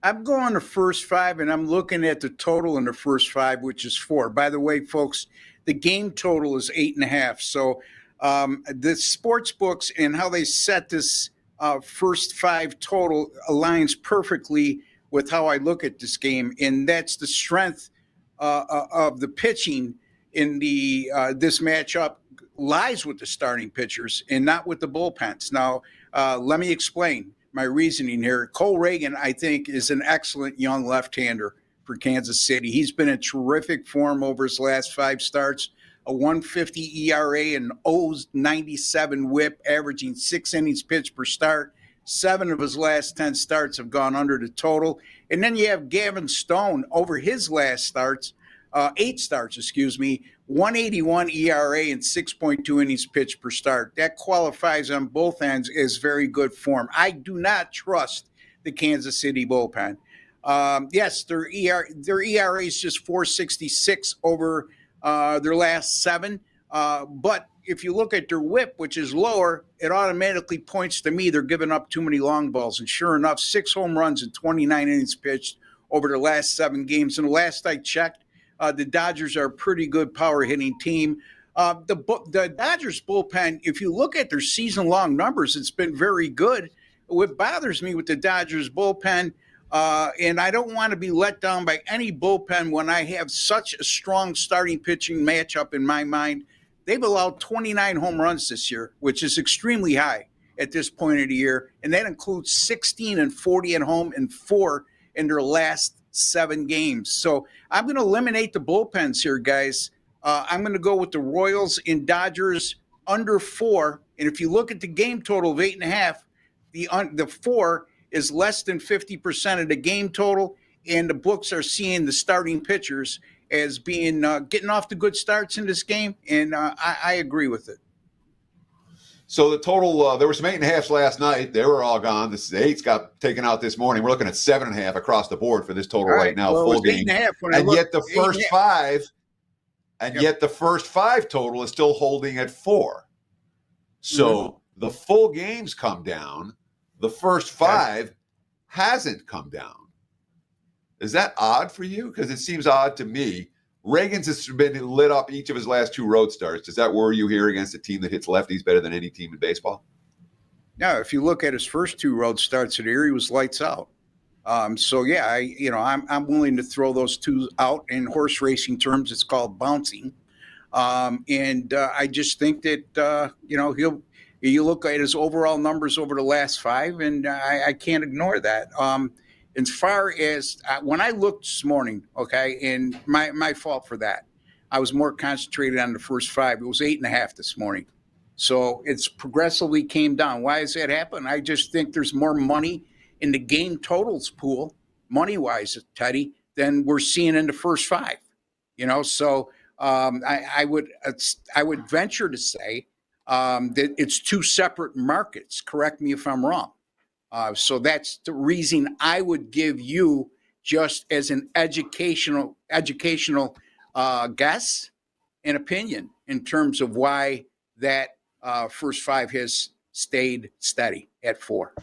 I'm going the first five, and I'm looking at the total in the first five, which is 4. By the way, folks, the game total is 8.5. So the sports books and how they set this first five total aligns perfectly with how I look at this game, and that's the strength of the pitching in the this matchup lies with the starting pitchers and not with the bullpens. Now, let me explain my reasoning here. Cole Reagan, I think, is an excellent young left-hander for Kansas City. He's been in terrific form over his last 5 starts, a 150 ERA and 0.97 whip, averaging 6 innings pitched per start. 7 of his last 10 starts have gone under the total. And then you have Gavin Stone over his last starts, 8 starts, 181 ERA and 6.2 innings pitched per start. That qualifies on both ends as very good form. I do not trust the Kansas City bullpen. Yes, their ERA is just 4.66 over their last 7. But if you look at their whip, which is lower, it automatically points to me they're giving up too many long balls. And sure enough, 6 home runs and 29 innings pitched over the last 7 games. And the last I checked, the Dodgers are a pretty good power hitting team. The Dodgers bullpen, if you look at their season-long numbers, it's been very good. What bothers me with the Dodgers bullpen, and I don't want to be let down by any bullpen when I have such a strong starting pitching matchup in my mind. They've allowed 29 home runs this year, which is extremely high at this point of the year, and that includes 16 and 40 at home and 4 in their last 7 games. So I'm going to eliminate the bullpens here, guys. I'm going to go with the Royals and Dodgers under 4. And if you look at the game total of 8.5, the 4 is less than 50% of the game total. And the books are seeing the starting pitchers as being getting off to good starts in this game. And I agree with it. So the total, there were some 8.5s last night. They were all gone. The 8s got taken out this morning. We're looking at 7.5 across the board for this total right now, well, full game. And yet the first 5, yet the first 5 total is still holding at 4. So the full game's come down. The first 5 hasn't come down. Is that odd for you? Because it seems odd to me. Ragans has been lit up each of his last 2 road starts. Does that worry you here against a team that hits lefties better than any team in baseball? No, if you look at his first 2 road starts at here, he was lights out. So yeah, I'm willing to throw those 2 out. In horse racing terms, it's called bouncing. And I just think that you look at his overall numbers over the last 5, and I can't ignore that. As far as when I looked this morning, and my fault for that, I was more concentrated on the first 5. It was 8.5 this morning. So it's progressively came down. Why has that happened? I just think there's more money in the game totals pool, money-wise, Teddy, than we're seeing in the first 5. So I would venture to say that it's 2 separate markets. Correct me if I'm wrong. So that's the reason I would give you, just as an educational guess and opinion, in terms of why that first 5 has stayed steady at 4.